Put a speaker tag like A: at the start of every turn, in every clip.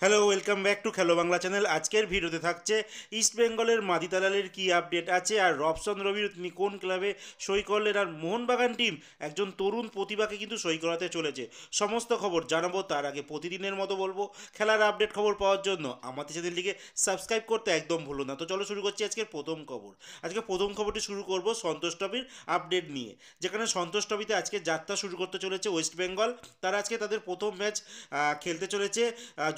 A: Hello, welcome back to খেলো Bangla channel. আজকের ভিডিওতে থাকছে ইস্ট বেঙ্গলের মাদিতালালের কী আপডেট আছে, আর রবসন রবির তিনি কোন ক্লাবে সই করলেন, আর মোহনবাগান টিম একজন তরুণ প্রতিভাকে কিন্তু সই করাতে চলেছে। সমস্ত খবর জানাবো। তার আগে প্রতিদিনের মতো বলবো, খেলার আপডেট খবর পাওয়ার জন্য আমাদের চ্যানেলটিকে সাবস্ক্রাইব করতে একদম ভুলো না। তো চলো শুরু করছি আজকের প্রথম খবর। আজকে প্রথম খবরটি শুরু করব সন্তোষ ট্রফির আপডেট নিয়ে, যেখানে সন্তোষ ট্রফিতে আজকে যাত্রা শুরু করতে চলেছে ওয়েস্ট বেঙ্গল। তারা আজকে তাদের প্রথম ম্যাচ খেলতে চলেছে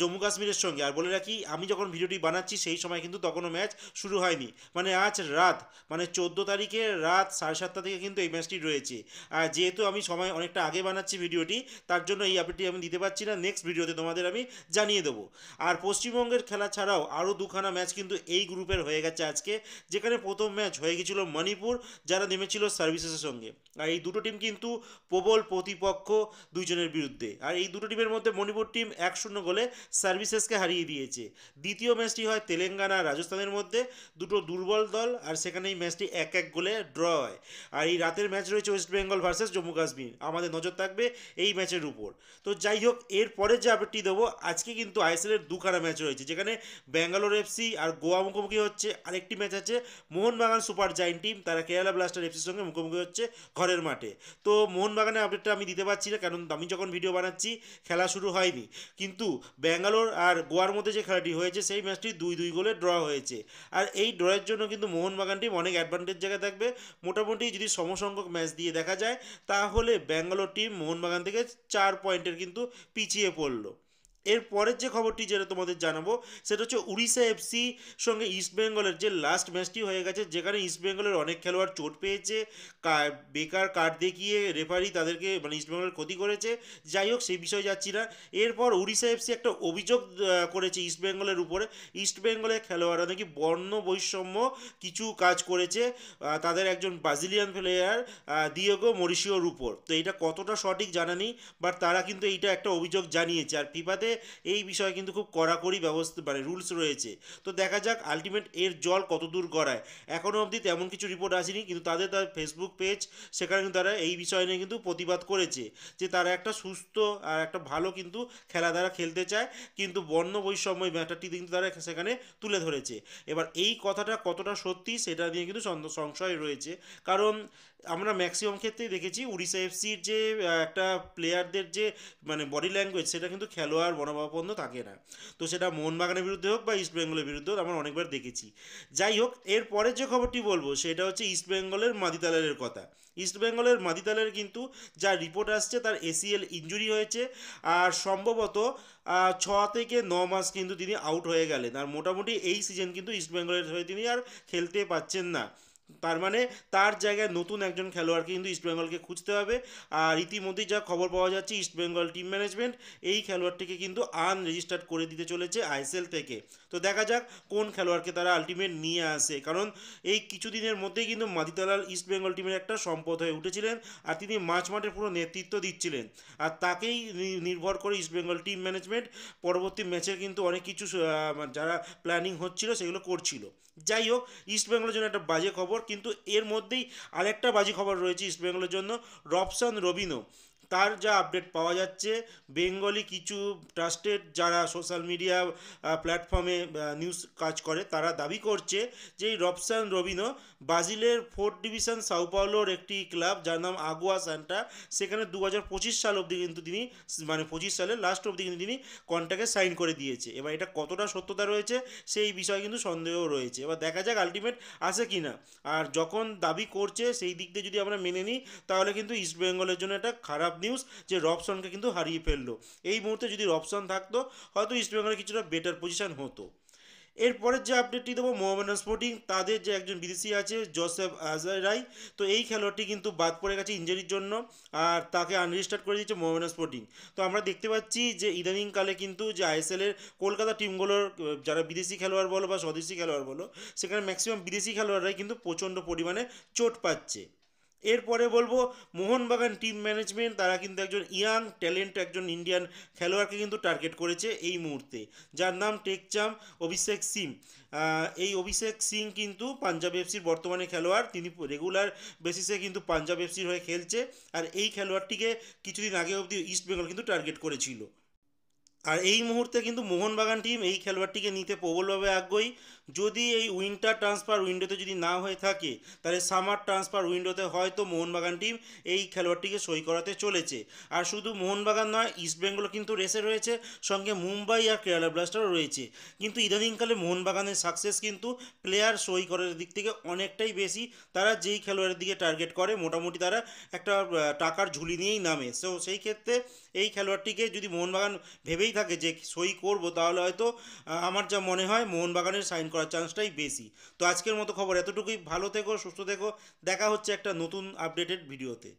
A: জম্মু কাশ্মীরের সঙ্গে। আর বলে রাখি, আমি যখন ভিডিওটি বানাচ্ছি সেই সময় কিন্তু তখনও ম্যাচ শুরু হয়নি, মানে আজ রাত, মানে 14 তারিখে রাত 7:30 থেকে কিন্তু এই ম্যাচটি রয়েছে। আর যেহেতু আমি সময় অনেকটা আগে বানাচ্ছি ভিডিওটি, তার জন্য এই আপডেটটি আমি দিতে পারছি না। নেক্সট ভিডিওতে তোমাদের আমি জানিয়ে দেবো। আর পশ্চিমবঙ্গের খেলা ছাড়াও আরও দুখানা ম্যাচ কিন্তু এই গ্রুপের হয়ে গেছে আজকে, যেখানে প্রথম ম্যাচ হয়ে গেছিল মণিপুর, যারা নেমেছিল সার্ভিসেসের সঙ্গে। আর এই দুটো টিম কিন্তু প্রবল প্রতিপক্ষ দুইজনের বিরুদ্ধে। আর এই দুটো টিমের মধ্যে মণিপুর টিম 1-0 গোলে সার্ভিসেসকে হারিয়ে দিয়েছে। দ্বিতীয় ম্যাচটি হয় তেলেঙ্গানা আর রাজস্থানের মধ্যে, দুটো দুর্বল দল, আর সেখানে এই ম্যাচটি 1-1 গোলে ড্র হয়। আর এই রাতের ম্যাচ রয়েছে ওয়েস্ট বেঙ্গল ভার্সেস জম্মু কাশ্মীর। আমাদের নজর থাকবে এই ম্যাচের উপর। তো যাই হোক, এরপরে যে আপডেটটি দেবো, আজকে কিন্তু আইএসএল এর দুখানা ম্যাচ রয়েছে, যেখানে ব্যাঙ্গালোর এফসি আর গোয়া মুখোমুখি হচ্ছে। আরেকটি ম্যাচ আছে মোহনবাগান সুপার জায়েন্ট টিম, তারা কেরালা ব্লাস্টার এফসির সঙ্গে মুখোমুখি হচ্ছে ঘরের মাঠে। তো মোহনবাগানের আপডেটটা আমি দিতে পারছি না, কারণ আমি যখন ভিডিও বানাচ্ছি খেলা শুরু হয়নি। কিন্তু ব্যাঙ্গালোর আর গোয়ার মধ্যে যে খেলাটি হয়েছে সেই ম্যাচটি 2-2 গোলে ড্র হয়েছে। আর এই ড্রয়ের জন্য কিন্তু মোহনবাগান টিম অনেক অ্যাডভান্টেজ জায়গায় থাকবে। মোটামুটি যদি সমসংখ্যক ম্যাচ দিয়ে দেখা যায়, তাহলে ব্যাঙ্গালোর টিম মোহনবাগান থেকে 4 পয়েন্টের কিন্তু পিছিয়ে পড়লো। এর পরের যে খবরটি যেটা তোমাদের জানাবো, সেটা হচ্ছে উড়িষ্যা এফসি সঙ্গে ইস্টবেঙ্গলের যে লাস্ট ম্যাচটি হয়ে গেছে, যেখানে ইস্টবেঙ্গলের অনেক খেলোয়াড় চোট পেয়েছে। বেকার কার্ড দেখিয়ে রেফারি তাদেরকে, মানে ইস্টবেঙ্গলের ক্ষতি করেছে। যাই হোক, সেই বিষয়ে যাচ্ছি না। এরপর উড়িষ্যা এফসি একটা অভিযোগ করেছে ইস্টবেঙ্গলের উপরে। ইস্টবেঙ্গলের খেলোয়াড়রা নাকি বর্ণ বৈষম্য কিছু কাজ করেছে তাদের একজন ব্রাজিলিয়ান প্লেয়ার দিয়েগো মরিশিওর উপর। তো এটা কতটা সঠিক জানা নেই, বাট তারা কিন্তু এইটা একটা অভিযোগ জানিয়েছে। আর ফিফাতে এই বিষয়ে কিন্তু খুব কড়াকড়ি ব্যবস্থা, মানে রুলস রয়েছে। তো দেখা যাক আলটিমেট এর জল কত দূর গড়ায়। এখনও অবধি তেমন কিছু রিপোর্ট আসেনি, কিন্তু তার ফেসবুক পেজ, সেখানে কিন্তু তারা এই বিষয় নিয়ে কিন্তু প্রতিবাদ করেছে, যে তারা একটা সুস্থ আর একটা ভালো কিন্তু খেলাধারা খেলতে চায়, কিন্তু বর্ণ বৈষম্য ম্যাটারটি কিন্তু তারা সেখানে তুলে ধরেছে। এবার এই কথাটা কতটা সত্যি সেটা নিয়ে কিন্তু সংশয় রয়েছে। কারণ আমরা ম্যাক্সিমাম ক্ষেত্রেই দেখেছি উড়িষ্যা এফসির যে একটা প্লেয়ারদের যে, মানে বডি ল্যাঙ্গুয়েজ, সেটা কিন্তু খেলোয়াড় মনোভাবাপন্ন থাকে না। তো সেটা মোহনবাগানের বিরুদ্ধে হোক বা ইস্ট বেঙ্গলের বিরুদ্ধে হোক, আমরা অনেকবার দেখেছি। যাই হোক, এর পরের যে খবরটি বলবো সেটা হচ্ছে ইস্ট বেঙ্গলের মাদিতালের কথা। ইস্ট বেঙ্গলের মাদিতালের কিন্তু যা রিপোর্ট আসছে, তার এসিএল ইঞ্জুরি হয়েছে। আর সম্ভবত 6 থেকে 9 মাস কিন্তু তিনি আউট হয়ে গেলেন। আর মোটামুটি এই সিজন কিন্তু ইস্ট বেঙ্গলের হয়ে তিনি আর খেলতে পাচ্ছেন না। তার মানে তার জায়গায় নতুন একজন খেলোয়াড়কে কিন্তু ইস্টবেঙ্গলকে খুঁজতে হবে। আর ইতিমধ্যেই যা খবর পাওয়া যাচ্ছে, ইস্টবেঙ্গল টিম ম্যানেজমেন্ট এই খেলোয়াড়টিকে কিন্তু আনরেজিস্টার্ড করে দিতে চলেছে আইএসএল থেকে। তো দেখা যাক কোন খেলোয়াড়কে তারা আলটিমেট নিয়ে আসে, কারণ এই কিছুদিনের মধ্যেই কিন্তু মাদিতালাল ইস্টবেঙ্গল টিমের একটা সম্পদ হয়ে উঠেছিলেন। আর তিনি মাঝ মাঠে পুরো নেতৃত্ব দিচ্ছিলেন। আর তাকেই নির্ভর করে ইস্টবেঙ্গল টিম ম্যানেজমেন্ট পরবর্তী ম্যাচের কিন্তু অনেক কিছু যারা প্ল্যানিং হচ্ছিল সেগুলো করছিল। যাই হোক, ইস্টবেঙ্গলের জন্য একটা বাজে খবর, কিন্তু এর মধ্যেই আরেকটা বাজে খবর রয়েছে ইস্টবেঙ্গলের জন্য। রবসন রবিনো, তার যা আপডেট পাওয়া যাচ্ছে, বেঙ্গলি কিছু ট্রাস্টেড যারা সোশ্যাল মিডিয়া প্ল্যাটফর্মে নিউজ কাজ করে, তারা দাবি করছে যে এই রবসান রবিনো ব্রাজিলের 4th ডিভিশন সাও পাওলোর একটি ক্লাব, যার নাম আগুয়া সান্টা, সেখানে 2025 সাল অবধি কিন্তু তিনি, মানে 25 সালের লাস্ট অবধি কিন্তু তিনি কন্ট্রাক্টে সাইন করে দিয়েছে। এবার এটা কতটা সত্যতা রয়েছে সেই বিষয়ে কিন্তু সন্দেহ রয়েছে। এবার দেখা যাক আলটিমেট আসে কি না। আর যখন দাবি করছে সেই দিক দিয়ে যদি আমরা মেনে নিই, তাহলে কিন্তু ইস্টবেঙ্গলের জন্য একটা খারাপ নিউজ, যে রবসনকে কিন্তু হারিয়ে ফেললো। এই মুহূর্তে যদি রবসন থাকতো, হয়তো ইস্টবেঙ্গলের কিছুটা বেটার পজিশন হতো। এরপরের যে আপডেটটি দেবো, মোহামেডান স্পোর্টিং, তাদের যে একজন বিদেশি আছে জোসেফ আজারাই, তো এই খেলোয়াড়টি কিন্তু বাদ পড়ে গেছে ইঞ্জুরির জন্য। আর তাকে আনরেজিস্টার্ড করে দিয়েছে মোহামেডান স্পোর্টিং। তো আমরা দেখতে পাচ্ছি যে ইদানিংকালে কিন্তু যে আইএসএলের কলকাতা টিমগুলোর যারা বিদেশি খেলোয়াড় বলো বা স্বদেশি খেলোয়াড় বলো, সেখানে ম্যাক্সিমাম বিদেশি খেলোয়াড়রাই কিন্তু প্রচণ্ড পরিমাণে চোট পাচ্ছে। এরপরে বলবো, মোহনবাগান টিম ম্যানেজমেন্ট তারা কিন্তু একজন ইয়াং ট্যালেন্ট, একজন ইন্ডিয়ান খেলোয়াড়কে কিন্তু টার্গেট করেছে এই মুহূর্তে, যার নাম টেকচাম অভিষেক সিং। এই অভিষেক সিং কিন্তু পাঞ্জাব এফসির বর্তমানে খেলোয়াড়। তিনি রেগুলার বেসিসে কিন্তু পাঞ্জাব এফসির হয়ে খেলছে। আর এই খেলোয়াড়টিকে কিছুদিন আগে অবধি ইস্ট বেঙ্গল কিন্তু টার্গেট করেছিল। আর এই মুহূর্তে কিন্তু মোহনবাগান টিম এই খেলোয়াড়টিকে নিতে প্রবলভাবে আগ্রহী। যদি এই উইন্টার ট্রান্সফার উইন্ডোতে যদি না হয়ে থাকে, তাহলে সামার ট্রান্সফার উইন্ডোতে হয়তো মোহনবাগান টিম এই খেলোয়াড়টিকে সই করাতে চলেছে। আর শুধু মোহনবাগান নয়, ইস্টবেঙ্গলও কিন্তু রেসে রয়েছে, সঙ্গে মুম্বাই আর কেরালা ব্লাস্টারও রয়েছে। কিন্তু ইদানিংকালে মোহনবাগানের সাকসেস কিন্তু প্লেয়ার সই করার দিক থেকে অনেকটাই বেশি। তারা যেই খেলোয়াড়ের দিকে টার্গেট করে মোটামুটি তারা একটা টাকার ঝুলি নিয়েই নামে। সো সেই ক্ষেত্রে এই খেলোয়াড়টিকে যদি মোহনবাগান ভেবেই থাকে যে সই করব, তাহলে হয়তো আমার যা মনে হয় মোহনবাগানের সাইন করার চান্সটাই বেশি। তো আজকের মতো খবর এতটুকুই। ভালো থেকো, সুস্থ থেকো। দেখা হচ্ছে একটা নতুন আপডেটেড ভিডিওতে।